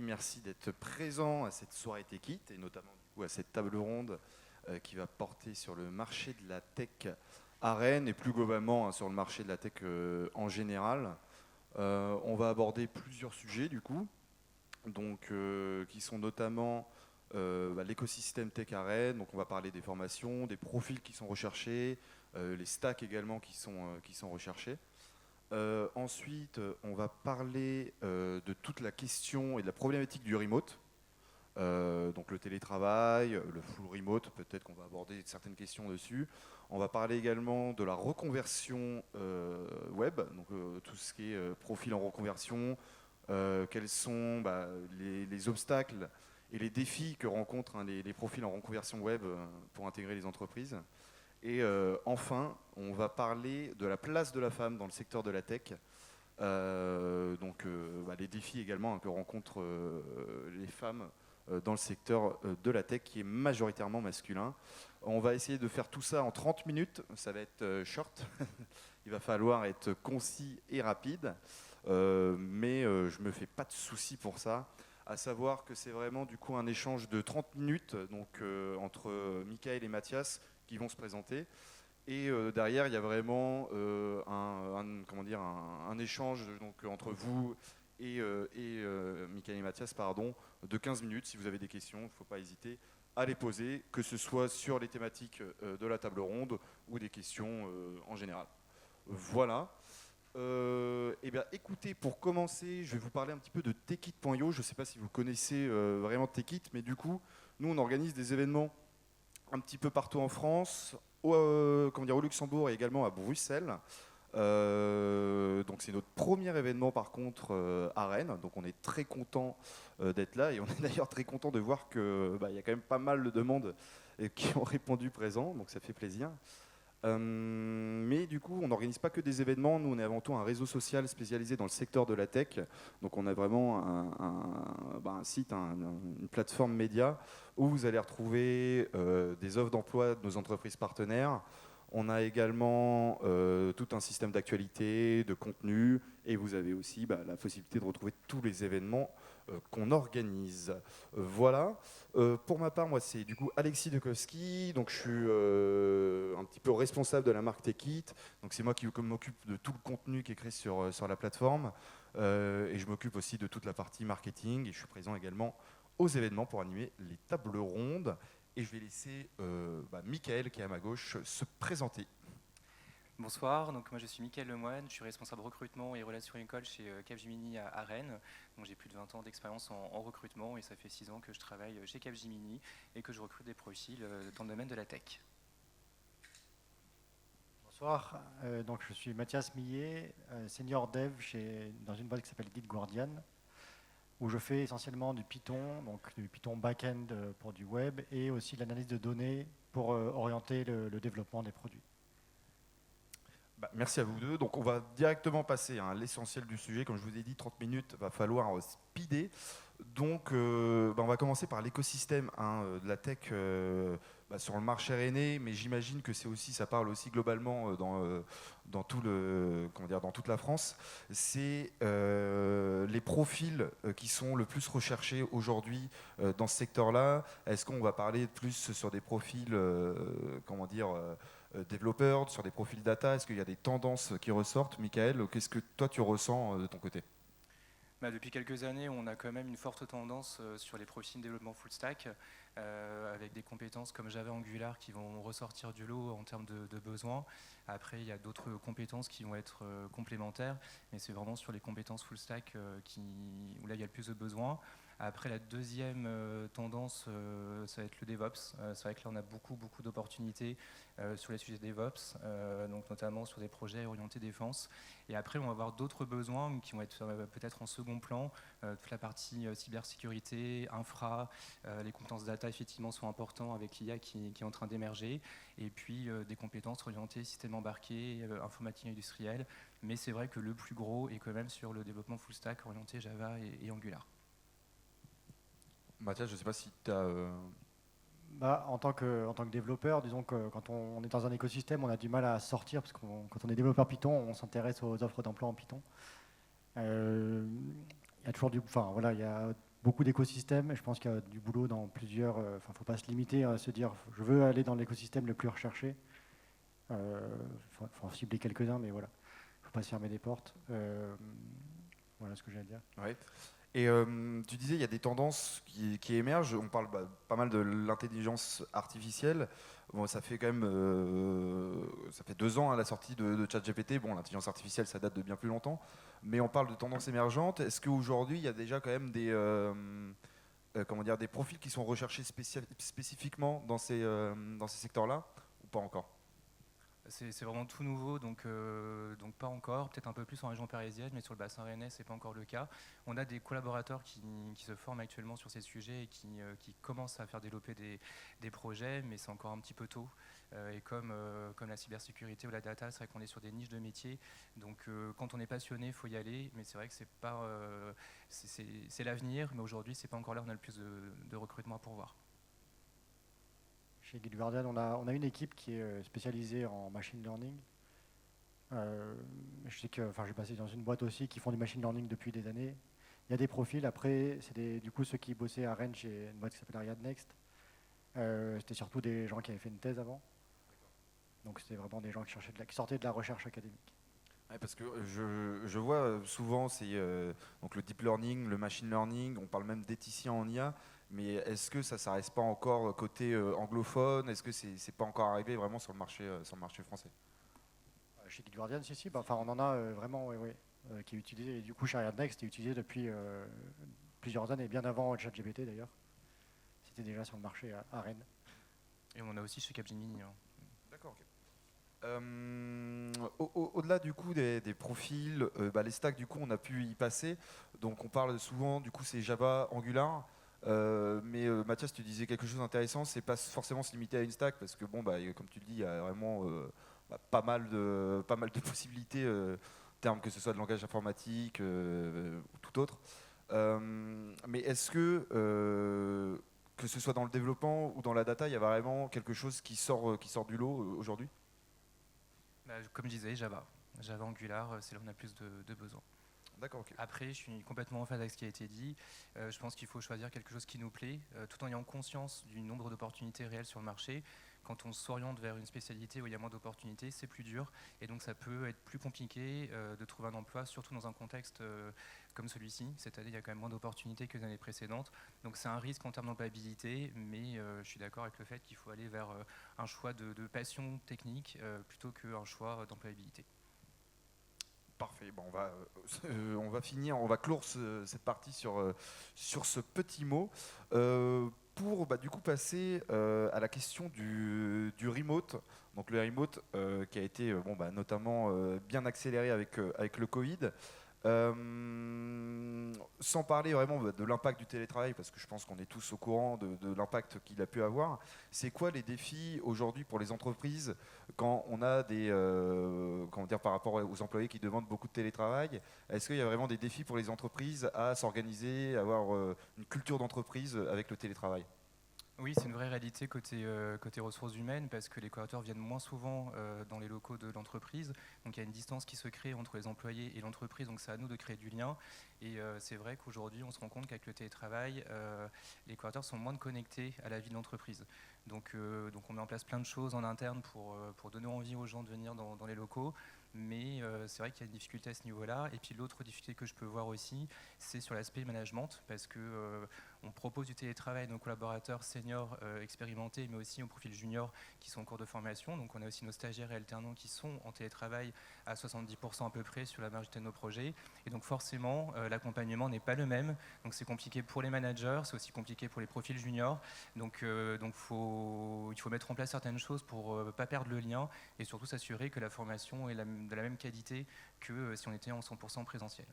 merci d'être présent à cette soirée Techit et notamment du coup, à cette table ronde qui va porter sur le marché de la tech à Rennes et plus globalement sur le marché de la tech en général. On va aborder plusieurs sujets du coup, donc, qui sont notamment l'écosystème tech à Rennes. Donc on va parler des formations, des profils qui sont recherchés, les stacks également qui sont recherchés. Ensuite, on va parler de toute la question et de la problématique du remote. Donc le télétravail, le full remote, peut-être qu'on va aborder certaines questions dessus. On va parler également de la reconversion web, donc tout ce qui est profil en reconversion, quels sont les obstacles et les défis que rencontrent les profils en reconversion web pour intégrer les entreprises. Et enfin, on va parler de la place de la femme dans le secteur de la tech. Les défis également que rencontrent les femmes dans le secteur de la tech qui est majoritairement masculin. On va essayer de faire tout ça en 30 minutes, ça va être short, il va falloir être concis et rapide, mais je ne me fais pas de soucis pour ça, à savoir que c'est vraiment du coup un échange de 30 minutes donc, entre Michael et Mathias qui vont se présenter. Et derrière, il y a vraiment un échange donc, entre vous et Michael et Mathias de 15 minutes. Si vous avez des questions, il ne faut pas hésiter à les poser, que ce soit sur les thématiques de la table ronde ou des questions en général. Voilà. Écoutez, pour commencer, je vais vous parler un petit peu de Techit.io. Je ne sais pas si vous connaissez vraiment Techit, mais du coup, nous, on organise des événements un petit peu partout en France, au Luxembourg et également à Bruxelles. Donc c'est notre premier événement par contre à Rennes, donc on est très content d'être là et on est d'ailleurs très content de voir qu'il y a quand même pas mal de demandes qui ont répondu présent, donc ça fait plaisir. Mais du coup, on n'organise pas que des événements. Nous, on est avant tout un réseau social spécialisé dans le secteur de la tech. Donc, on a vraiment un site, une plateforme média où vous allez retrouver des offres d'emploi de nos entreprises partenaires. On a également tout un système d'actualité, de contenu, et vous avez aussi la possibilité de retrouver tous les événements qu'on organise. Voilà. Pour ma part, moi, c'est du coup Alexis Dekowski. Donc, je suis un petit peu responsable de la marque Techit. Donc, c'est moi qui m'occupe de tout le contenu qui est créé sur la plateforme. Et je m'occupe aussi de toute la partie marketing. Et je suis présent également aux événements pour animer les tables rondes. Et je vais laisser Mickaël, qui est à ma gauche, se présenter. Bonsoir, donc moi je suis Mickaël Lemoine, je suis responsable recrutement et relations école chez Capgemini à Rennes. Donc j'ai plus de 20 ans d'expérience en recrutement et ça fait 6 ans que je travaille chez Capgemini et que je recrute des profils dans le domaine de la tech. Bonsoir, donc je suis Mathias Millet, senior dev dans une boîte qui s'appelle Git Guardian, où je fais essentiellement du Python, donc du Python back-end pour du web et aussi de l'analyse de données pour orienter le développement des produits. Merci à vous deux. Donc on va directement passer à l'essentiel du sujet. Comme je vous ai dit, 30 minutes, va falloir speeder. Donc on va commencer par l'écosystème de la tech sur le marché rennais, mais j'imagine que ça parle aussi globalement dans toute la France. C'est les profils qui sont le plus recherchés aujourd'hui dans ce secteur-là. Est-ce qu'on va parler plus sur des profils développeurs, sur des profils data? Est-ce qu'il y a des tendances qui ressortent? Michael, qu'est-ce que toi tu ressens de ton côté? Depuis quelques années, on a quand même une forte tendance sur les profils développement full stack, avec des compétences comme Java, Angular qui vont ressortir du lot en termes de besoins. Après, il y a d'autres compétences qui vont être complémentaires, mais c'est vraiment sur les compétences full stack où là il y a le plus de besoins. Après, la deuxième tendance, ça va être le DevOps. C'est vrai que là, on a beaucoup d'opportunités sur les sujets DevOps, donc notamment sur des projets orientés défense. Et après, on va avoir d'autres besoins qui vont être peut-être en second plan. Toute la partie cybersécurité, infra, les compétences data, effectivement, sont importants avec l'IA qui est en train d'émerger. Et puis, des compétences orientées système embarqué, informatique industrielle. Mais c'est vrai que le plus gros est quand même sur le développement full stack orienté Java et Angular. Mathias, je ne sais pas si tu as... En tant que développeur, disons que quand on est dans un écosystème, on a du mal à sortir, parce que quand on est développeur Python, on s'intéresse aux offres d'emploi en Python. Il y a toujours il y a beaucoup d'écosystèmes et je pense qu'il y a du boulot dans plusieurs. Enfin, faut pas se limiter à se dire je veux aller dans l'écosystème le plus recherché. Faut en cibler quelques-uns, mais voilà, faut pas se fermer des portes. Voilà ce que j'ai à dire. Ouais. Et tu disais, il y a des tendances qui émergent. On parle pas mal de l'intelligence artificielle. Bon, ça fait quand même ça fait 2 ans à la sortie de ChatGPT. Bon, l'intelligence artificielle, ça date de bien plus longtemps. Mais on parle de tendances émergentes. Est-ce qu'aujourd'hui, il y a déjà quand même comment dire, des profils qui sont recherchés spécifiquement dans ces secteurs-là ou pas encore? C'est vraiment tout nouveau, donc pas encore, peut-être un peu plus en région parisienne, mais sur le bassin rennais, c'est pas encore le cas. On a des collaborateurs qui se forment actuellement sur ces sujets et qui commencent à faire développer des projets, mais c'est encore un petit peu tôt. Et comme la cybersécurité ou la data, c'est vrai qu'on est sur des niches de métiers, donc quand on est passionné, il faut y aller, mais c'est vrai que c'est l'avenir, mais aujourd'hui, c'est pas encore là où on a le plus de recrutement à pourvoir. Chez Guide Guardian, on a une équipe qui est spécialisée en machine learning. Je sais que, j'ai passé dans une boîte aussi qui font du machine learning depuis des années. Il y a des profils. Après, c'est du coup ceux qui bossaient à Rennes chez une boîte qui s'appelle Ariad Next. C'était surtout des gens qui avaient fait une thèse avant. Donc c'était vraiment des gens qui sortaient de la recherche académique. Ouais, parce que je vois souvent donc le deep learning, le machine learning, on parle même d'éthicien en IA, mais est-ce que ça reste pas encore côté anglophone? Est-ce que c'est pas encore arrivé vraiment sur le marché français? Chez Guide Guardian, si, on en a vraiment, oui, qui est utilisé. Et du coup, chez Ariad Next, est utilisé depuis plusieurs années, bien avant ChatGPT d'ailleurs. C'était déjà sur le marché à Rennes. Et on a aussi chez Capgemini. D'accord, ok. Au-delà du coup des profils, les stacks du coup on a pu y passer. Donc on parle souvent du coup c'est Java, Angular. Mais Mathias, tu disais quelque chose d'intéressant, c'est pas forcément se limiter à une stack parce que bon comme tu le dis, il y a vraiment pas mal de possibilités en termes que ce soit de langage informatique ou tout autre. Mais est-ce que ce soit dans le développement ou dans la data, il y a vraiment quelque chose qui sort du lot aujourd'hui? Comme je disais, Java Angular, c'est là où on a plus de besoins. D'accord, ok. Après, je suis complètement en phase avec ce qui a été dit. Je pense qu'il faut choisir quelque chose qui nous plaît, tout en ayant conscience du nombre d'opportunités réelles sur le marché. Quand on s'oriente vers une spécialité où il y a moins d'opportunités, c'est plus dur. Et donc, ça peut être plus compliqué de trouver un emploi, surtout dans un contexte comme celui-ci. Cette année, il y a quand même moins d'opportunités que les années précédentes. Donc, c'est un risque en termes d'employabilité, mais je suis d'accord avec le fait qu'il faut aller vers un choix de passion technique plutôt qu'un choix d'employabilité. Parfait. Bon, on va finir, on va clore cette partie sur ce petit mot. Pour du coup passer à la question du remote. Donc le remote qui a été notamment bien accéléré avec le Covid. Sans parler vraiment de l'impact du télétravail, parce que je pense qu'on est tous au courant de l'impact qu'il a pu avoir, c'est quoi les défis aujourd'hui pour les entreprises quand on a comment dire, par rapport aux employés qui demandent beaucoup de télétravail? Est-ce qu'il y a vraiment des défis pour les entreprises à s'organiser, à avoir une culture d'entreprise avec le télétravail? Oui, c'est une vraie réalité côté ressources humaines parce que les collaborateurs viennent moins souvent dans les locaux de l'entreprise. Donc il y a une distance qui se crée entre les employés et l'entreprise, donc c'est à nous de créer du lien. Et c'est vrai qu'aujourd'hui, on se rend compte qu'avec le télétravail, les collaborateurs sont moins connectés à la vie de l'entreprise. Donc on met en place plein de choses en interne pour donner envie aux gens de venir dans les locaux. Mais c'est vrai qu'il y a une difficulté à ce niveau-là. Et puis l'autre difficulté que je peux voir aussi, c'est sur l'aspect management, parce que on propose du télétravail à nos collaborateurs seniors expérimentés, mais aussi au profil junior qui sont en cours de formation. Donc on a aussi nos stagiaires et alternants qui sont en télétravail à 70% à peu près sur la majorité de nos projets. Et donc forcément, l'accompagnement n'est pas le même. Donc c'est compliqué pour les managers, c'est aussi compliqué pour les profils juniors. Donc il faut mettre en place certaines choses pour ne pas perdre le lien et surtout s'assurer que la formation est de la même qualité que si on était en 100% présentiel.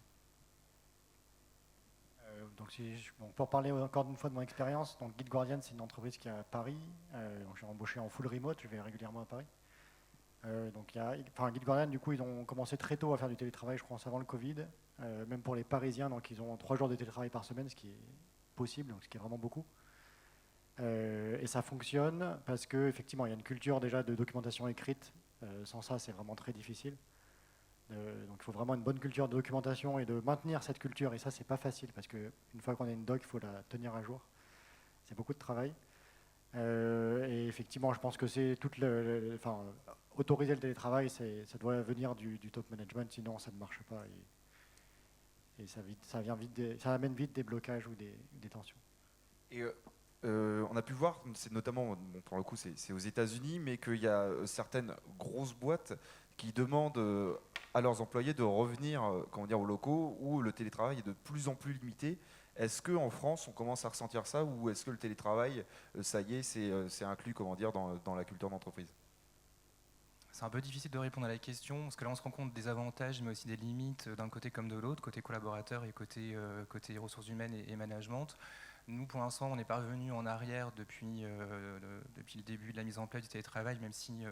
Pour parler encore une fois de mon expérience, donc Guide Guardian, c'est une entreprise qui est à Paris. Donc j'ai embauché en full remote, je vais régulièrement à Paris. Guide Guardian, du coup, ils ont commencé très tôt à faire du télétravail, je pense, avant le Covid. Même pour les Parisiens, donc ils ont 3 jours de télétravail par semaine, ce qui est possible, donc ce qui est vraiment beaucoup. Et ça fonctionne parce qu'effectivement, il y a une culture déjà de documentation écrite. Sans ça, c'est vraiment très difficile Donc il faut vraiment une bonne culture de documentation et de maintenir cette culture. Et ça, c'est pas facile parce qu'une fois qu'on a une doc, il faut la tenir à jour. C'est beaucoup de travail. Et effectivement, je pense que c'est autoriser le télétravail, ça doit venir du top management, sinon ça ne marche pas. Et ça amène vite des blocages ou des tensions. Et on a pu voir, c'est notamment, bon, pour le coup c'est aux États-Unis, mais qu'il y a certaines grosses boîtes qui demandent à leurs employés de revenir comment dire, aux locaux où le télétravail est de plus en plus limité. Est-ce qu'en France on commence à ressentir ça ou est-ce que le télétravail, ça y est, c'est inclus comment dire, dans la culture d'entreprise? C'est un peu difficile de répondre à la question, parce que là on se rend compte des avantages, mais aussi des limites d'un côté comme de l'autre, côté collaborateur et côté ressources humaines et management. Nous, pour l'instant, on n'est pas revenu en arrière depuis le début de la mise en place du télétravail, même si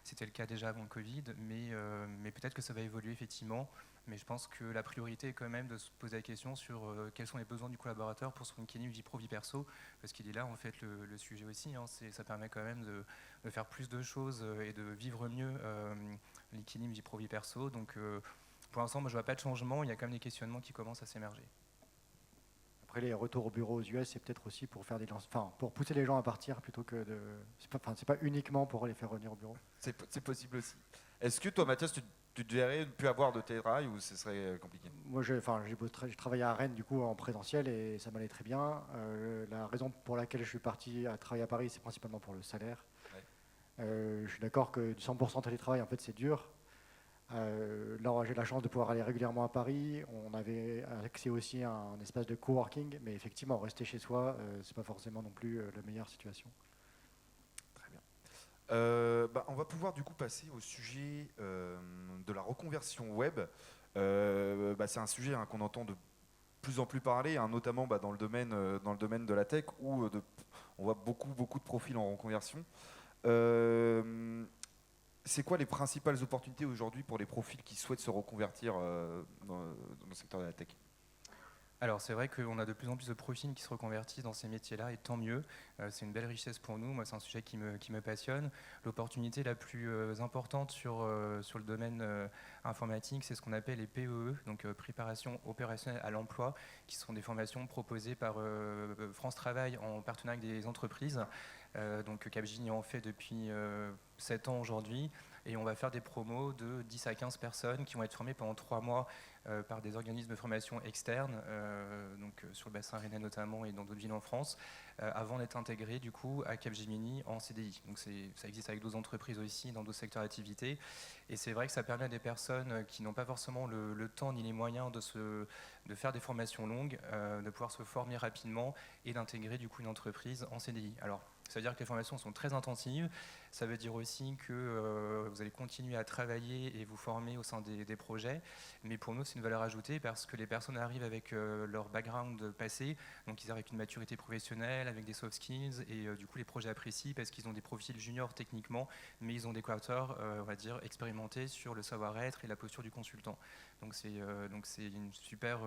c'était le cas déjà avant le Covid, mais peut-être que ça va évoluer effectivement. Mais je pense que la priorité est quand même de se poser la question sur quels sont les besoins du collaborateur pour son équilibre vie pro, vie perso, parce qu'il est là en fait le sujet aussi. Hein, ça permet quand même de faire plus de choses et de vivre mieux l'équilibre vie pro, vie perso. Donc pour l'instant, moi, je ne vois pas de changement. Il y a quand même des questionnements qui commencent à s'émerger. Après, les retours au bureau aux US, c'est peut-être aussi pour faire pour pousser les gens à partir plutôt que de. C'est pas uniquement pour les faire revenir au bureau. C'est possible aussi. Est-ce que toi, Mathias, tu te verrais ne plus avoir de télétravail ou ce serait compliqué? Moi, j'ai travaillé à Rennes du coup en présentiel et ça m'allait très bien. La raison pour laquelle je suis parti à travailler à Paris, c'est principalement pour le salaire. Ouais. Je suis d'accord que du 100% télétravail, en fait, c'est dur. Là, j'ai la chance de pouvoir aller régulièrement à Paris. On avait accès aussi à un espace de coworking, mais effectivement, rester chez soi, c'est pas forcément non plus la meilleure situation. Très bien. On va pouvoir du coup passer au sujet de la reconversion web. C'est un sujet qu'on entend de plus en plus parler, hein, notamment dans le domaine de la tech où on voit beaucoup de profils en reconversion. C'est quoi les principales opportunités aujourd'hui pour les profils qui souhaitent se reconvertir dans le secteur de la tech? Alors c'est vrai qu'on a de plus en plus de profils qui se reconvertissent dans ces métiers-là et tant mieux. C'est une belle richesse pour nous. Moi, c'est un sujet qui me passionne. L'opportunité la plus importante sur le domaine informatique, c'est ce qu'on appelle les PEE, donc préparation opérationnelle à l'emploi, qui sont des formations proposées par France Travail en partenariat avec des entreprises. Donc Capgemini en fait depuis 7 ans aujourd'hui. Et on va faire des promos de 10 à 15 personnes qui vont être formées pendant 3 mois par des organismes de formation externes, sur le bassin rennais notamment et dans d'autres villes en France, avant d'être intégrés du coup à Capgemini en CDI. Donc ça existe avec d'autres entreprises aussi, dans d'autres secteurs d'activité. Et c'est vrai que ça permet à des personnes qui n'ont pas forcément le temps ni les moyens de faire des formations longues, de pouvoir se former rapidement et d'intégrer du coup une entreprise en CDI. Alors, ça veut dire que les formations sont très intensives. Ça veut dire aussi que vous allez continuer à travailler et vous former au sein des projets. Mais pour nous, c'est une valeur ajoutée parce que les personnes arrivent avec leur background passé. Donc, ils arrivent avec une maturité professionnelle, avec des soft skills. Et du coup, les projets apprécient parce qu'ils ont des profils juniors techniquement, mais ils ont des collaborateurs, on va dire, expérimentés sur le savoir-être et la posture du consultant. Donc, c'est une super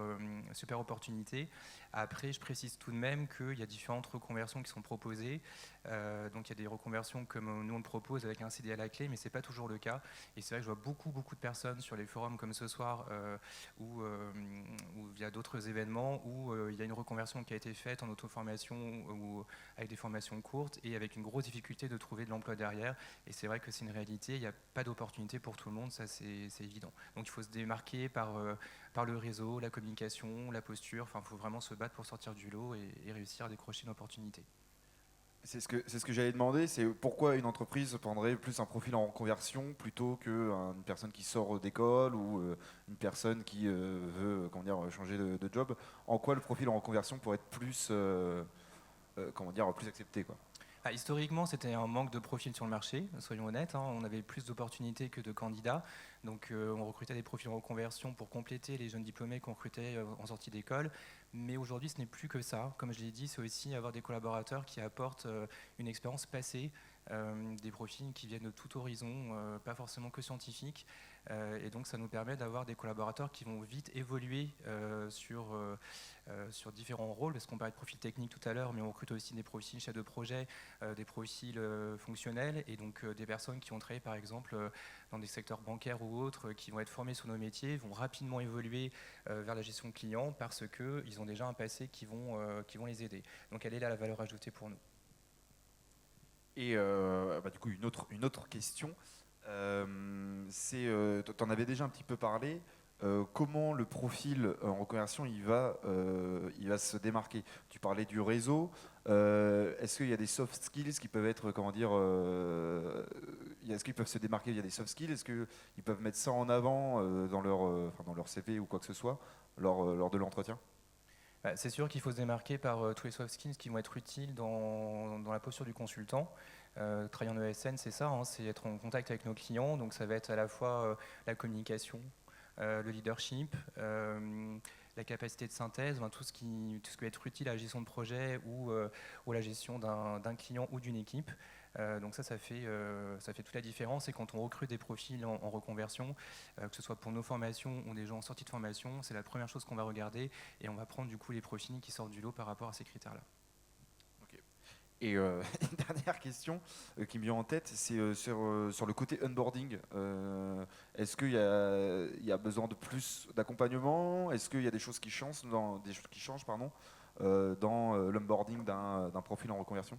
opportunité. Après, je précise tout de même qu'il y a différentes reconversions qui sont proposées. Donc il y a des reconversions comme nous on le propose avec un CD à la clé, mais c'est pas toujours le cas. Et c'est vrai que je vois beaucoup de personnes sur les forums comme ce soir ou via d'autres événements où il y a une reconversion qui a été faite en auto-formation ou avec des formations courtes et avec une grosse difficulté de trouver de l'emploi derrière. Et c'est vrai que c'est une réalité, il n'y a pas d'opportunité pour tout le monde, ça c'est évident. Donc il faut se démarquer par le réseau, la communication, la posture. Enfin, il faut vraiment se battre pour sortir du lot et réussir à décrocher une opportunité. C'est ce que j'allais demander, c'est pourquoi une entreprise prendrait plus un profil en reconversion plutôt qu'une personne qui sort d'école ou une personne qui veut changer de job. En quoi le profil en reconversion pourrait être plus, plus accepté, quoi? Historiquement, c'était un manque de profils sur le marché, soyons honnêtes. On avait plus d'opportunités que de candidats. Donc, on recrutait des profils en reconversion pour compléter les jeunes diplômés qu'on recrutait en sortie d'école. Mais aujourd'hui, ce n'est plus que ça. Comme je l'ai dit, c'est aussi avoir des collaborateurs qui apportent une expérience passée des profils qui viennent de tout horizon, pas forcément que scientifiques. Et donc ça nous permet d'avoir des collaborateurs qui vont vite évoluer sur différents rôles, parce qu'on parlait de profils techniques tout à l'heure, mais on recrute aussi des profils chefs de projet, des profils fonctionnels, et donc des personnes qui ont travaillé par exemple dans des secteurs bancaires ou autres, qui vont être formés sur nos métiers, vont rapidement évoluer vers la gestion de clients parce qu'ils ont déjà un passé qui vont les aider. Donc elle est là la valeur ajoutée pour nous. Et du coup, une autre question, tu en avais déjà un petit peu parlé, comment le profil en reconversion il va se démarquer. Tu parlais du réseau, est-ce qu'il y a des soft skills qui peuvent être, comment dire, est-ce qu'ils peuvent se démarquer via des soft skills, est-ce qu'ils peuvent mettre ça en avant dans leur CV ou quoi que ce soit lors de l'entretien? C'est sûr qu'il faut se démarquer par tous les soft skills qui vont être utiles dans la posture du consultant. Travailler en ESN, c'est ça, hein, c'est être en contact avec nos clients. Donc ça va être à la fois la communication, le leadership, la capacité de synthèse, tout ce qui va être utile à la gestion de projet ou la gestion d'un client ou d'une équipe. Donc ça fait toute la différence. Et quand on recrute des profils en reconversion, que ce soit pour nos formations ou des gens en sortie de formation, c'est la première chose qu'on va regarder, et on va prendre du coup les profils qui sortent du lot par rapport à ces critères-là. Et une dernière question qui me vient en tête, c'est sur le côté onboarding. Est-ce qu'il y a besoin de plus d'accompagnement? Est-ce qu'il y a des choses qui changent dans l'onboarding d'un profil en reconversion?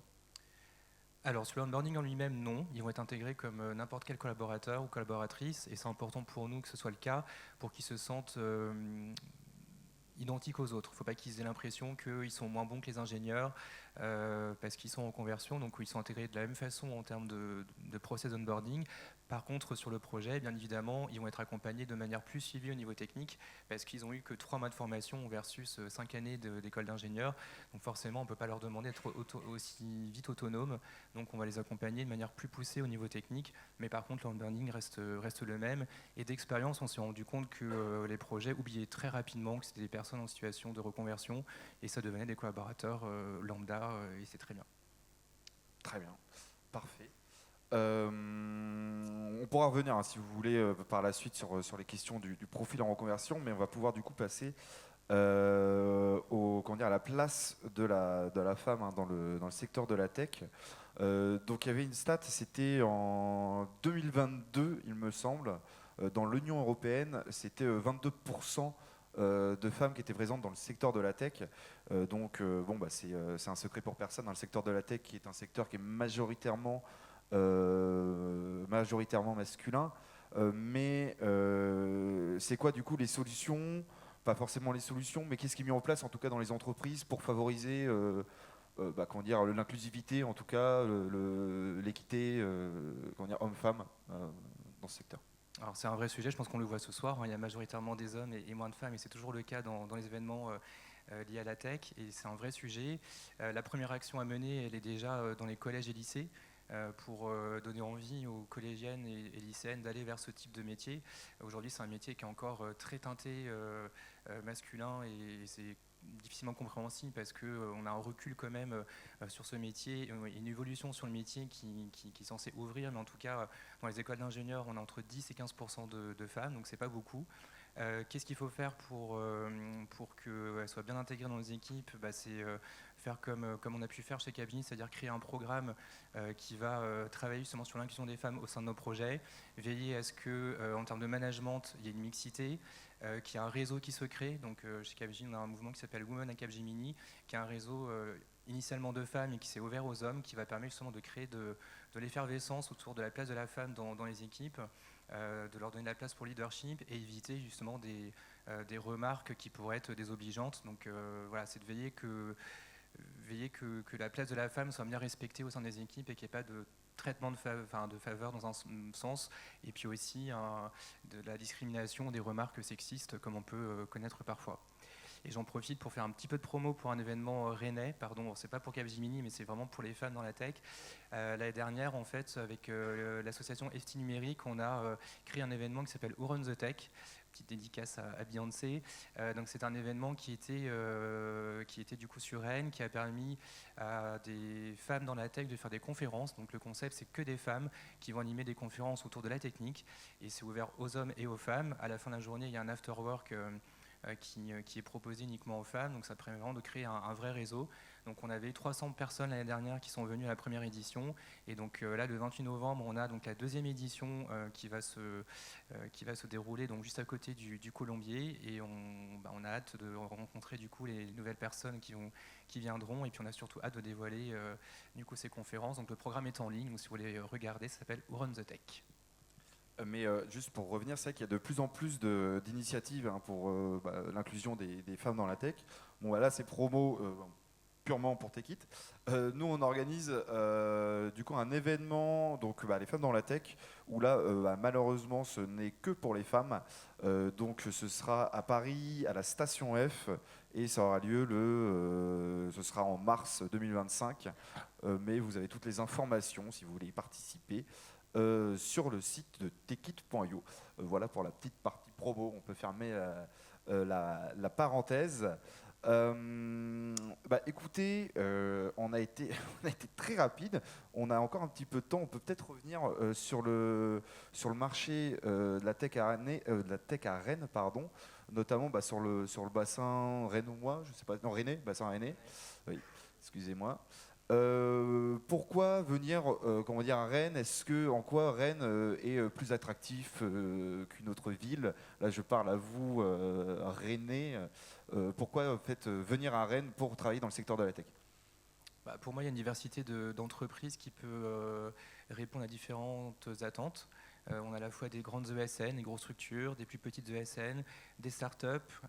Alors sur le onboarding en lui-même, non. Ils vont être intégrés comme n'importe quel collaborateur ou collaboratrice, et c'est important pour nous que ce soit le cas pour qu'ils se sentent identiques aux autres. Il ne faut pas qu'ils aient l'impression qu'ils sont moins bons que les ingénieurs parce qu'ils sont en conversion, donc ils sont intégrés de la même façon en termes de process onboarding. Par contre, sur le projet, bien évidemment, ils vont être accompagnés de manière plus suivie au niveau technique parce qu'ils ont eu que 3 mois de formation versus 5 années d'école d'ingénieur. Donc forcément, on ne peut pas leur demander d'être aussi vite autonomes. Donc on va les accompagner de manière plus poussée au niveau technique. Mais par contre, l'onboarding reste le même. Et d'expérience, on s'est rendu compte que les projets oubliaient très rapidement que c'était des personnes en situation de reconversion et ça devenait des collaborateurs lambda et c'est très bien. Très bien, parfait. On pourra revenir, hein, si vous voulez, par la suite sur les questions du profil en reconversion, mais on va pouvoir du coup passer à la place de la femme, hein, dans le secteur de la tech. Donc il y avait une stat, c'était en 2022, il me semble, dans l'Union européenne, c'était 22% de femmes qui étaient présentes dans le secteur de la tech. C'est un secret pour personne, hein, le secteur de la tech qui est un secteur qui est majoritairement masculin. Mais c'est quoi du coup les solutions? Pas forcément les solutions, mais qu'est-ce qui est mis en place en tout cas dans les entreprises pour favoriser l'inclusivité, en tout cas l'équité homme-femme dans ce secteur? Alors c'est un vrai sujet, je pense qu'on le voit ce soir, hein. Il y a majoritairement des hommes et moins de femmes, et c'est toujours le cas dans les événements liés à la tech, et c'est un vrai sujet. La première action à mener, elle est déjà dans les collèges et lycées, pour donner envie aux collégiennes et lycéennes d'aller vers ce type de métier. Aujourd'hui, c'est un métier qui est encore très teinté masculin, et c'est difficilement compréhensible parce qu'on a un recul quand même sur ce métier, une évolution sur le métier qui est censée ouvrir, mais en tout cas dans les écoles d'ingénieurs on a entre 10 et 15% de femmes, donc c'est pas beaucoup. Qu'est-ce qu'il faut faire pour qu'elles soient bien intégrées dans nos équipes? C'est faire comme on a pu faire chez Capgemini, c'est-à-dire créer un programme qui va travailler justement sur l'inclusion des femmes au sein de nos projets, veiller à ce qu'en termes de management, il y ait une mixité, qu'il y ait un réseau qui se crée. Donc chez Capgemini, on a un mouvement qui s'appelle Women à Capgemini, qui est un réseau initialement de femmes et qui s'est ouvert aux hommes, qui va permettre justement de créer de l'effervescence autour de la place de la femme dans les équipes, de leur donner la place pour le leadership et éviter justement des remarques qui pourraient être désobligeantes. Donc voilà, c'est de veiller que la place de la femme soit bien respectée au sein des équipes et qu'il n'y ait pas de traitement de faveur dans un sens, et puis aussi de la discrimination, des remarques sexistes comme on peut connaître parfois. Et j'en profite pour faire un petit peu de promo pour un événement rennais, pardon, c'est pas pour Capgemini, mais c'est vraiment pour les femmes dans la tech. L'année dernière, en fait, avec l'association FT Numérique, on a créé un événement qui s'appelle Who Runs the Tech, petite dédicace à Beyoncé. Donc c'est un événement qui était du coup sur Rennes, qui a permis à des femmes dans la tech de faire des conférences. Donc le concept, c'est que des femmes qui vont animer des conférences autour de la technique, et c'est ouvert aux hommes et aux femmes. À la fin de la journée, il y a un after work qui est proposé uniquement aux femmes, donc ça permet vraiment de créer un vrai réseau. Donc on avait 300 personnes l'année dernière qui sont venues à la première édition, et donc là le 28 novembre on a donc la deuxième édition qui va se dérouler donc juste à côté du Colombier, et on a hâte de rencontrer du coup les nouvelles personnes qui viendront, et puis on a surtout hâte de dévoiler du coup ces conférences. Donc le programme est en ligne, donc si vous voulez regarder, ça s'appelle Who Runs the Tech. Mais juste pour revenir, c'est vrai qu'il y a de plus en plus d'initiatives pour l'inclusion des femmes dans la tech. Bon, voilà, c'est promo purement pour Techit. Nous, on organise du coup un événement, donc les femmes dans la tech, où là, malheureusement, ce n'est que pour les femmes. Donc, ce sera à Paris, à la Station F, et ça aura lieu ce sera en mars 2025. Mais vous avez toutes les informations si vous voulez y participer. Sur le site de techit.io. Voilà pour la petite partie promo, on peut fermer la parenthèse. Écoutez, on a été très rapide, on a encore un petit peu de temps, on peut peut-être revenir sur le marché de la tech à Rennes, pardon, notamment sur le bassin rennois, je sais pas, non, Rennais, bassin rennais, oui, excusez-moi. Pourquoi venir à Rennes? En quoi Rennes est plus attractif qu'une autre ville? Là, je parle à vous, Rennais. Pourquoi venir à Rennes pour travailler dans le secteur de la tech? Pour moi, il y a une diversité d'entreprises qui peut répondre à différentes attentes. On a à la fois des grandes ESN, des grosses structures, des plus petites ESN, des startups,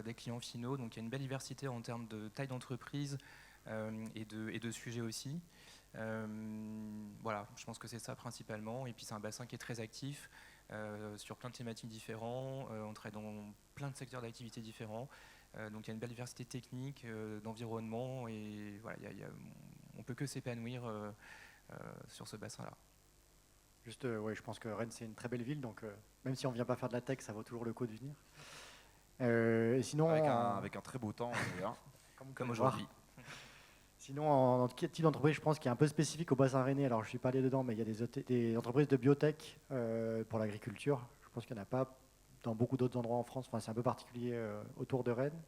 des clients finaux. Donc il y a une belle diversité en termes de taille d'entreprise et de sujets aussi. Voilà, je pense que c'est ça principalement. Et puis c'est un bassin qui est très actif sur plein de thématiques différentes. On travaille dans plein de secteurs d'activité différents. Donc il y a une belle diversité technique, d'environnement, et voilà, on peut que s'épanouir sur ce bassin-là. Juste, ouais, je pense que Rennes, c'est une très belle ville, donc même si on ne vient pas faire de la tech, ça vaut toujours le coup de venir. Et sinon, avec un très beau temps, d'ailleurs. Comme aujourd'hui. Sinon, en type d'entreprise, je pense qu'il est un peu spécifique au bassin rennais. Alors, je ne suis pas allé dedans, mais il y a des entreprises de biotech pour l'agriculture. Je pense qu'il n'y en a pas dans beaucoup d'autres endroits en France. Enfin, c'est un peu particulier autour de Rennes.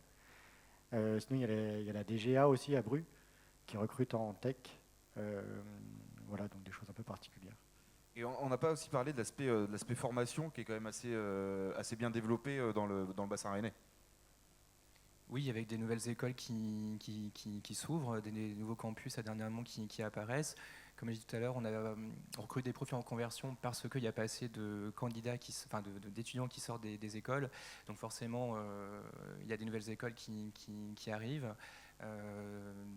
Sinon, il y a la DGA aussi à Bru, qui recrute en tech. Voilà, donc des choses un peu particulières. Et on n'a pas aussi parlé de l'aspect formation qui est quand même assez bien développé dans le bassin rennais. Oui, avec des nouvelles écoles qui s'ouvrent, des nouveaux campus dernièrement qui apparaissent. Comme je l'ai dit tout à l'heure, on recrute des profils en conversion parce qu'il n'y a pas assez de candidats, d'étudiants qui sortent des écoles. Donc forcément, il y a des nouvelles écoles qui arrivent.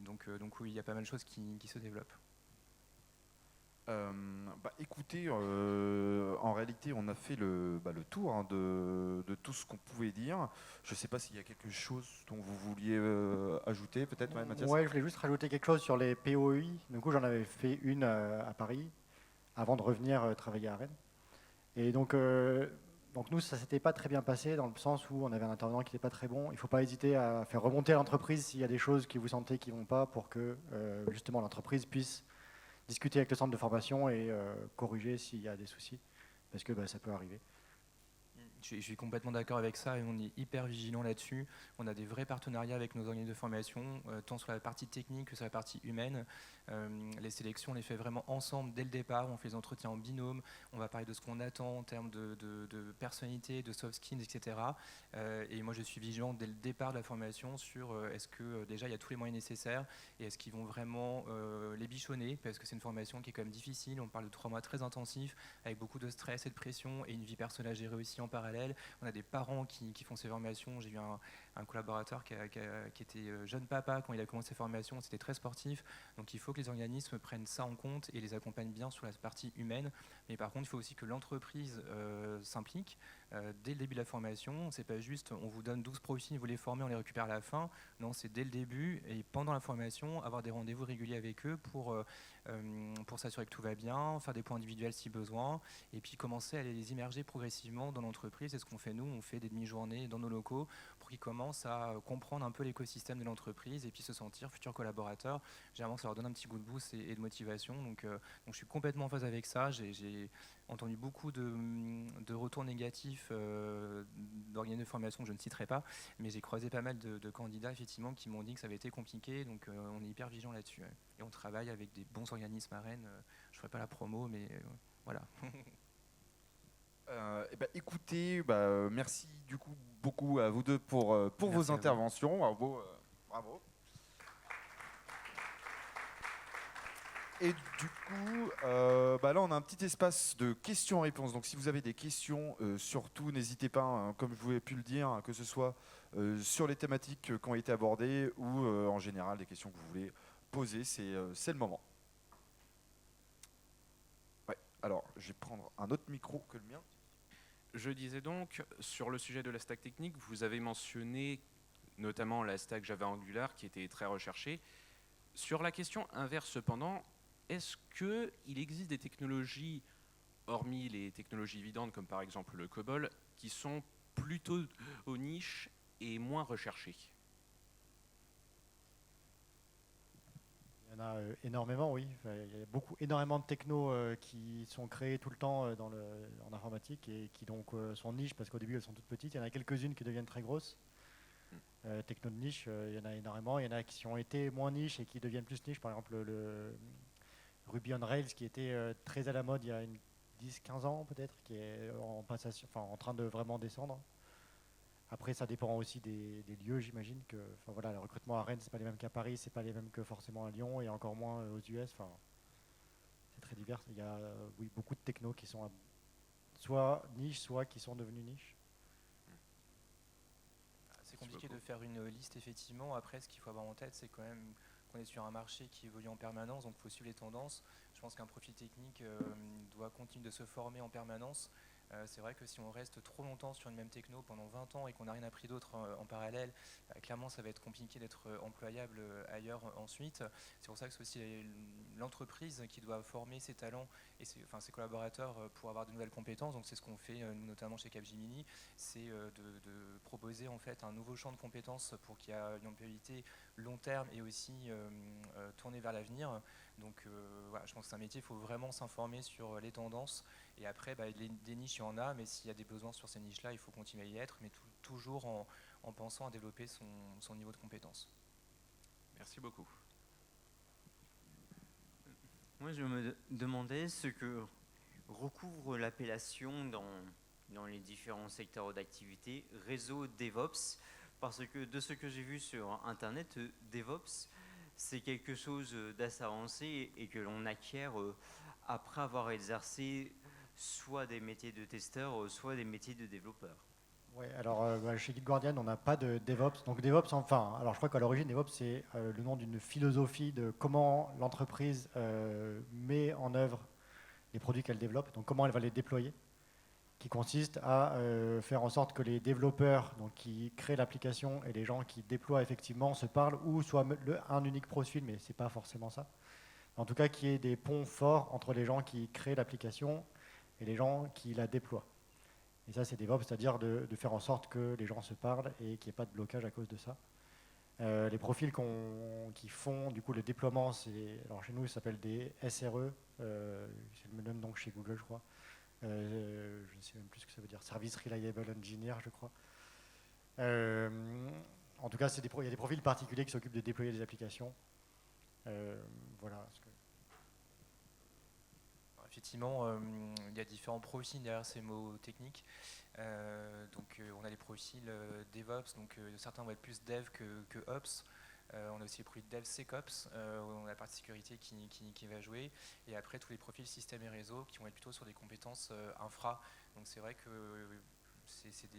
Donc oui, il y a pas mal de choses qui se développent. Écoutez, en réalité, on a fait le tour de tout ce qu'on pouvait dire. Je ne sais pas s'il y a quelque chose dont vous vouliez ajouter, peut-être, Mathias. Ouais, je voulais juste rajouter quelque chose sur les POEI. Du coup, j'en avais fait une à Paris avant de revenir travailler à Rennes. Et donc nous, ça s'était pas très bien passé dans le sens où on avait un intervenant qui n'était pas très bon. Il ne faut pas hésiter à faire remonter l'entreprise s'il y a des choses que vous sentez qui ne vont pas pour que justement l'entreprise puisse discuter avec le centre de formation et corriger s'il y a des soucis, parce que ça peut arriver. Je suis complètement d'accord avec ça, et on est hyper vigilant là-dessus. On a des vrais partenariats avec nos organismes de formation, tant sur la partie technique que sur la partie humaine. Les sélections, on les fait vraiment ensemble dès le départ. On fait des entretiens en binôme. On va parler de ce qu'on attend en termes de personnalité, de soft skills, etc. Et moi, je suis vigilant dès le départ de la formation sur est-ce que déjà il y a tous les moyens nécessaires, et est-ce qu'ils vont vraiment les bichonner, parce que c'est une formation qui est quand même difficile. On parle de 3 mois très intensifs avec beaucoup de stress et de pression, et une vie personnelle à gérer aussi en parallèle. On a des parents qui font ces formations. J'ai eu un collaborateur qui était jeune papa quand il a commencé ses formations, c'était très sportif. Donc il faut que les organismes prennent ça en compte et les accompagnent bien sur la partie humaine. Mais par contre, il faut aussi que l'entreprise s'implique dès le début de la formation. C'est pas juste on vous donne 12 profils, vous les formez, on les récupère à la fin. Non, c'est dès le début et pendant la formation, avoir des rendez-vous réguliers avec eux pour s'assurer que tout va bien, faire des points individuels si besoin, et puis commencer à les immerger progressivement dans l'entreprise. C'est ce qu'on fait nous, on fait des demi-journées dans nos locaux pour qu'ils commencent à comprendre un peu l'écosystème de l'entreprise et puis se sentir futurs collaborateurs. Généralement, ça leur donne un petit coup de boost et de motivation. Donc je suis complètement en phase avec ça. J'ai entendu beaucoup de retours négatifs d'organismes de formation que je ne citerai pas, mais j'ai croisé pas mal de candidats effectivement qui m'ont dit que ça avait été compliqué. Donc on est hyper vigilant là-dessus. Ouais. Et on travaille avec des bons organismes à Rennes. Je ne ferai pas la promo, mais voilà. Écoutez, merci du coup beaucoup à vous deux pour vos interventions. Bravo, bravo. Et du coup, là on a un petit espace de questions-réponses. Donc si vous avez des questions, surtout n'hésitez pas, hein, comme je vous ai pu le dire, hein, que ce soit sur les thématiques qui ont été abordées ou en général des questions que vous voulez poser, c'est le moment. Ouais, alors je vais prendre un autre micro que le mien. Je disais donc, sur le sujet de la stack technique, vous avez mentionné notamment la stack Java Angular qui était très recherchée. Sur la question inverse cependant, est-ce qu'il existe des technologies, hormis les technologies évidentes comme par exemple le COBOL, qui sont plutôt aux niches et moins recherchées ? Il y en a énormément, oui. Enfin, il y a énormément de technos qui sont créés tout le temps en informatique et qui donc sont niches parce qu'au début elles sont toutes petites. Il y en a quelques-unes qui deviennent très grosses. Techno de niche, il y en a énormément. Il y en a qui ont été moins niches et qui deviennent plus niches. Par exemple, le Ruby on Rails qui était très à la mode il y a 10-15 ans peut-être, qui est en passation, en train de vraiment descendre. Après, ça dépend aussi des lieux, j'imagine que, voilà, le recrutement à Rennes, c'est pas les mêmes qu'à Paris, c'est pas les mêmes que forcément à Lyon et encore moins aux US. C'est très divers. Il y a oui, beaucoup de technos qui sont soit niches, soit qui sont devenus niches. C'est compliqué de faire une liste effectivement. Après, ce qu'il faut avoir en tête, c'est quand même qu'on est sur un marché qui évolue en permanence, donc il faut suivre les tendances. Je pense qu'un profil technique doit continuer de se former en permanence. C'est vrai que si on reste trop longtemps sur une même techno pendant 20 ans et qu'on n'a rien appris d'autre en parallèle, clairement ça va être compliqué d'être employable ailleurs ensuite. C'est pour ça que c'est aussi l'entreprise qui doit former ses talents et ses collaborateurs pour avoir de nouvelles compétences. Donc c'est ce qu'on fait notamment chez Capgemini, c'est de proposer en fait un nouveau champ de compétences pour qu'il y ait une employabilité long terme et aussi tournée vers l'avenir. Donc voilà, je pense que c'est un métier, il faut vraiment s'informer sur les tendances. Et après, des niches, il y en a, mais s'il y a des besoins sur ces niches-là, il faut continuer à y être, mais toujours en pensant à développer son niveau de compétence. Merci beaucoup. Moi, je me demandais ce que recouvre l'appellation dans les différents secteurs d'activité, réseau DevOps, parce que de ce que j'ai vu sur Internet, DevOps, c'est quelque chose d'assez avancé et que l'on acquiert après avoir exercé soit des métiers de testeur, soit des métiers de développeur. Ouais, alors chez GitGuardian, on n'a pas de DevOps. Donc DevOps, alors je crois qu'à l'origine, DevOps, c'est le nom d'une philosophie de comment l'entreprise met en œuvre les produits qu'elle développe, donc comment elle va les déployer, qui consiste à faire en sorte que les développeurs donc, qui créent l'application et les gens qui déploient effectivement se parlent, ou soit un unique profil, mais ce n'est pas forcément ça. En tout cas, qu'il y ait des ponts forts entre les gens qui créent l'application et les gens qui la déploient. Et ça, c'est DevOps, c'est-à-dire de faire en sorte que les gens se parlent et qu'il n'y ait pas de blocage à cause de ça. Les profils qui font du coup le déploiement, alors chez nous, ça s'appelle des SRE, c'est le même nom que chez Google, je crois. Je ne sais même plus ce que ça veut dire, Service Reliable Engineer, je crois. En tout cas, il y a des profils particuliers qui s'occupent de déployer des applications. Voilà. Effectivement, il y a différents profils derrière ces mots techniques. Donc, on a les profils DevOps, donc certains vont être plus Dev que Ops. On a aussi les profils DevSecOps, on a la partie sécurité qui va jouer. Et après, tous les profils système et réseau qui vont être plutôt sur des compétences infra. Donc, c'est vrai que c'est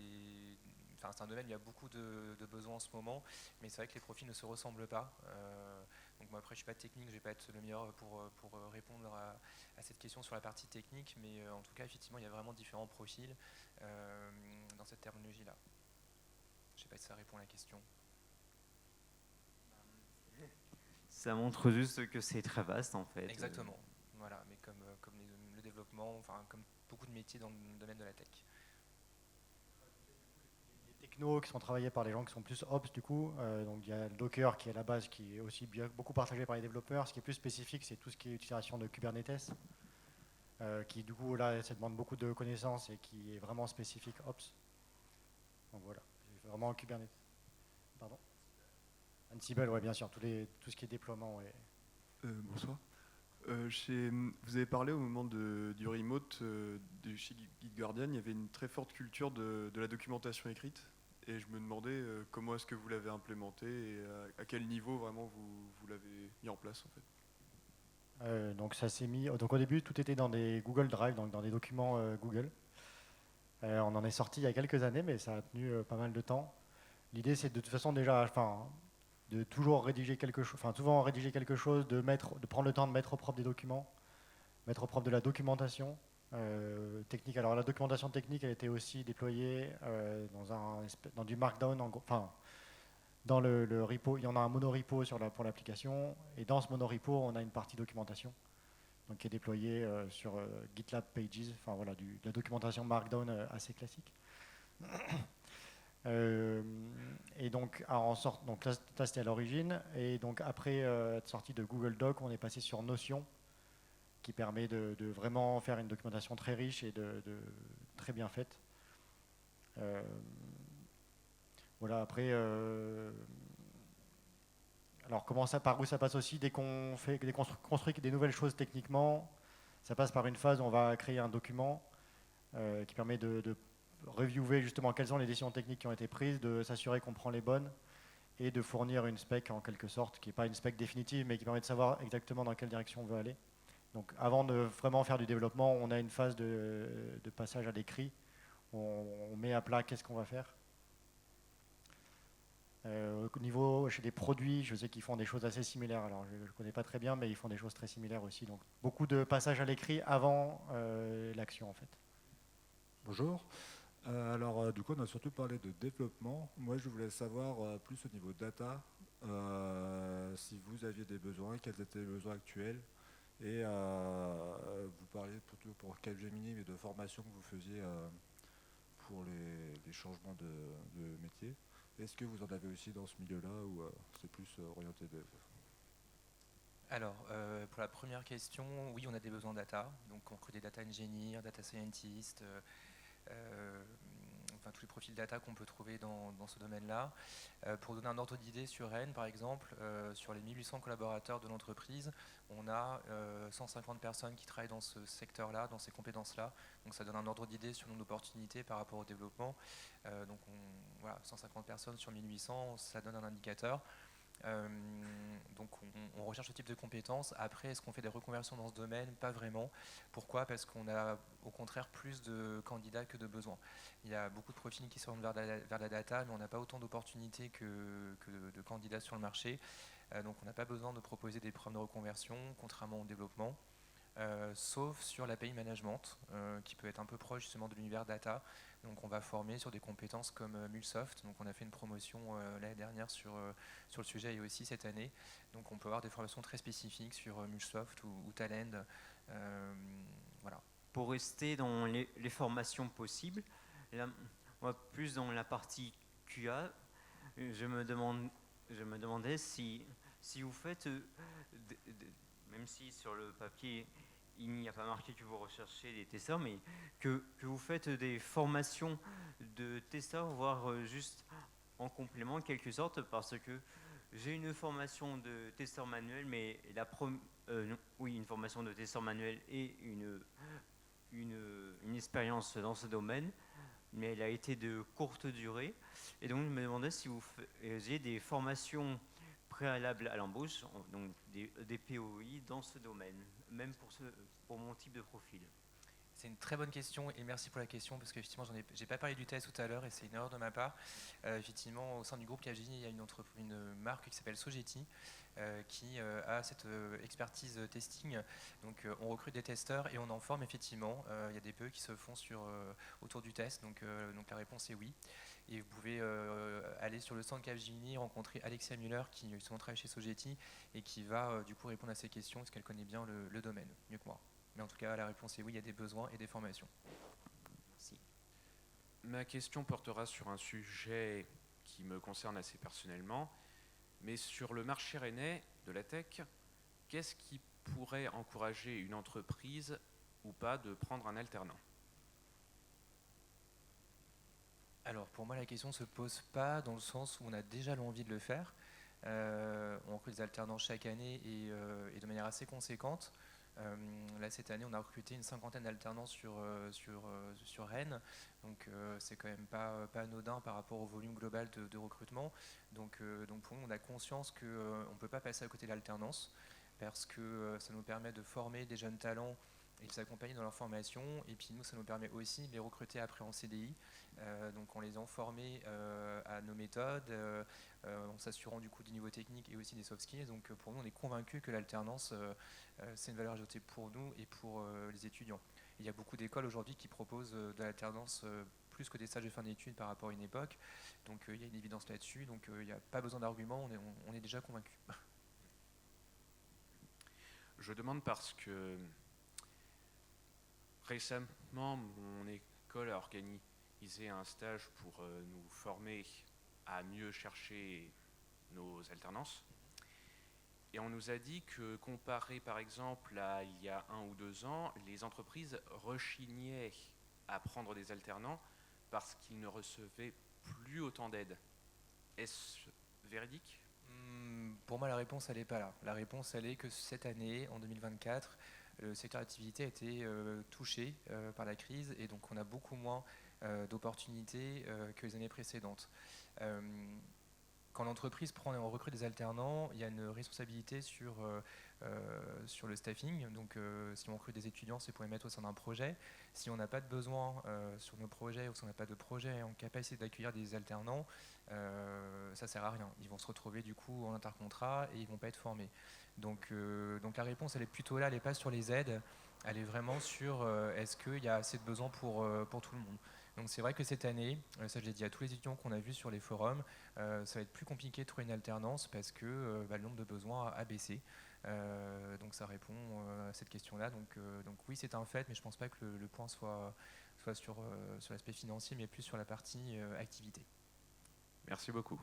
c'est un domaine où il y a beaucoup de besoins en ce moment, mais c'est vrai que les profils ne se ressemblent pas. Donc moi après je suis pas technique, je vais pas être le meilleur pour répondre à cette question sur la partie technique, mais en tout cas effectivement il y a vraiment différents profils dans cette terminologie-là. Je sais pas si ça répond à la question. Ça montre juste que c'est très vaste en fait. Exactement. Voilà, mais comme le développement, enfin comme beaucoup de métiers dans le domaine de la tech. Les technos qui sont travaillés par les gens qui sont plus ops du coup. Donc il y a le Docker qui est à la base, qui est aussi beaucoup partagé par les développeurs. Ce qui est plus spécifique, c'est tout ce qui est utilisation de Kubernetes, qui du coup là, ça demande beaucoup de connaissances et qui est vraiment spécifique ops. Donc voilà, c'est vraiment Kubernetes. Pardon. Ansible, ouais, bien sûr, tout ce qui est déploiement. Ouais. Bonsoir. Vous avez parlé au moment du remote chez GitGuardian, il y avait une très forte culture de la documentation écrite. Et je me demandais comment est-ce que vous l'avez implémenté et à quel niveau vraiment vous l'avez mis en place en fait. Donc ça s'est mis. Donc au début, tout était dans des Google Drive, donc dans des documents Google. On en est sorti il y a quelques années, mais ça a tenu pas mal de temps. L'idée, c'est de toute façon déjà, de toujours rédiger quelque chose, souvent rédiger quelque chose, de prendre le temps de mettre au propre des documents, mettre au propre de la documentation technique. Alors la documentation technique, elle était aussi déployée dans du Markdown, dans le repo. Il y en a un monorepo pour l'application, et dans ce monorepo, on a une partie documentation, donc qui est déployée sur GitLab Pages. Enfin voilà, de la documentation Markdown assez classique. Et donc, donc là c'était à l'origine, et donc après être sorti de Google Doc, on est passé sur Notion, qui permet de vraiment faire une documentation très riche et de très bien faite. Voilà, après, alors par où ça passe aussi, dès qu'on construit des nouvelles choses techniquement, ça passe par une phase où on va créer un document qui permet de reviewer justement quelles sont les décisions techniques qui ont été prises, de s'assurer qu'on prend les bonnes et de fournir une spec en quelque sorte, qui n'est pas une spec définitive, mais qui permet de savoir exactement dans quelle direction on veut aller. Donc avant de vraiment faire du développement, on a une phase de passage à l'écrit, où on met à plat qu'est-ce qu'on va faire. Au niveau, chez les produits, je sais qu'ils font des choses assez similaires. Alors je ne connais pas très bien, mais ils font des choses très similaires aussi. Donc beaucoup de passage à l'écrit avant l'action en fait. Bonjour. Alors, du coup, on a surtout parlé de développement. Moi, je voulais savoir plus au niveau data, si vous aviez des besoins, quels étaient les besoins actuels. Et vous parliez plutôt pour Capgemini, mais de formation que vous faisiez pour les changements de métier. Est-ce que vous en avez aussi dans ce milieu-là ou c'est plus orienté dev? Alors, pour la première question, oui, on a des besoins data. Donc, on recrute des data engineers, data scientists, tous les profils data qu'on peut trouver dans ce domaine-là. Pour donner un ordre d'idée sur Rennes, par exemple, sur les 1800 collaborateurs de l'entreprise, on a 150 personnes qui travaillent dans ce secteur-là, dans ces compétences-là. Donc ça donne un ordre d'idée sur nos opportunités par rapport au développement. Donc 150 personnes sur 1800, ça donne un indicateur. Donc on recherche ce type de compétences. Après, est-ce qu'on fait des reconversions dans ce domaine? Pas vraiment. Pourquoi? Parce qu'on a au contraire plus de candidats que de besoins. Il y a beaucoup de profils qui s'orientent vers la data, mais on n'a pas autant d'opportunités que de candidats sur le marché. Donc on n'a pas besoin de proposer des programmes de reconversion, contrairement au développement. Sauf sur l'API management, qui peut être un peu proche justement de l'univers data. Donc on va former sur des compétences comme MuleSoft. Donc on a fait une promotion l'année dernière sur le sujet et aussi cette année. Donc on peut avoir des formations très spécifiques sur MuleSoft ou Talend. Voilà. Pour rester dans les formations possibles, là, moi, plus dans la partie QA, je me demandais si vous faites, même si sur le papier il n'y a pas marqué que vous recherchez des testeurs, mais que vous faites des formations de testeurs, voire juste en complément en quelque sorte, parce que j'ai une formation de testeur manuel, mais une formation de testeur manuel et une expérience dans ce domaine, mais elle a été de courte durée. Et donc je me demandais si vous faisiez des formations préalables à l'embauche, donc des POI dans ce domaine, même pour mon type de profil. C'est une très bonne question et merci pour la question parce qu'effectivement, j'ai pas parlé du test tout à l'heure et c'est une erreur de ma part. Effectivement, au sein du groupe Capgemini, il y a une marque qui s'appelle Sogeti qui a cette expertise testing. Donc, on recrute des testeurs et on en forme effectivement. Il y a des PE qui se font autour du test. Donc, la réponse est oui. Et vous pouvez aller sur le stand Capgemini, rencontrer Alexia Müller qui justement travaille chez Sogeti et qui va du coup répondre à ces questions parce qu'elle connaît bien le domaine, mieux que moi. Mais en tout cas, la réponse est oui, il y a des besoins et des formations. Merci. Ma question portera sur un sujet qui me concerne assez personnellement, mais sur le marché rennais de la tech, qu'est-ce qui pourrait encourager une entreprise ou pas de prendre un alternant ? Alors pour moi, la question ne se pose pas dans le sens où on a déjà l'envie de le faire. On recrute des alternants chaque année et de manière assez conséquente. Là, cette année, on a recruté une 50aine d'alternants sur Rennes, donc c'est quand même pas anodin par rapport au volume global de recrutement. Donc pour nous, on a conscience qu'on ne peut pas passer à côté de l'alternance parce que ça nous permet de former des jeunes talents et de les accompagner dans leur formation. Et puis nous, ça nous permet aussi de les recruter après en CDI, donc en les ayant formés à nos méthodes, en s'assurant du coup du niveau technique et aussi des soft skills. Donc pour nous, on est convaincus que l'alternance, c'est une valeur ajoutée pour nous et pour les étudiants. Il y a beaucoup d'écoles aujourd'hui qui proposent de l'alternance plus que des stages de fin d'études par rapport à une époque. Donc il y a une évidence là-dessus. Donc il n'y a pas besoin d'arguments, on est déjà convaincus. Je demande parce que récemment, mon école a organisé un stage pour nous former à mieux chercher nos alternances. Et on nous a dit que comparé par exemple à il y a 1 ou 2 ans, les entreprises rechignaient à prendre des alternants parce qu'ils ne recevaient plus autant d'aide. Est-ce véridique ? Pour moi, la réponse, elle n'est pas là. La réponse, elle est que cette année, en 2024, le secteur d'activité a été touché par la crise et donc on a beaucoup moins d'opportunités que les années précédentes. Quand l'entreprise prend et on recrute des alternants, il y a une responsabilité sur le staffing. Donc, si on recrute des étudiants, c'est pour les mettre au sein d'un projet. Si on n'a pas de besoin sur nos projets ou si on n'a pas de projet en capacité d'accueillir des alternants, ça ne sert à rien. Ils vont se retrouver du coup en intercontrat et ils ne vont pas être formés. Donc la réponse, elle est plutôt là, elle n'est pas sur les aides. Elle est vraiment sur est-ce qu'il y a assez de besoins pour tout le monde. Donc c'est vrai que cette année, ça je l'ai dit à tous les étudiants qu'on a vus sur les forums, ça va être plus compliqué de trouver une alternance parce que le nombre de besoins a baissé. Donc ça répond à cette question-là. Donc oui, c'est un fait, mais je ne pense pas que le point soit sur l'aspect financier, mais plus sur la partie activité. Merci beaucoup.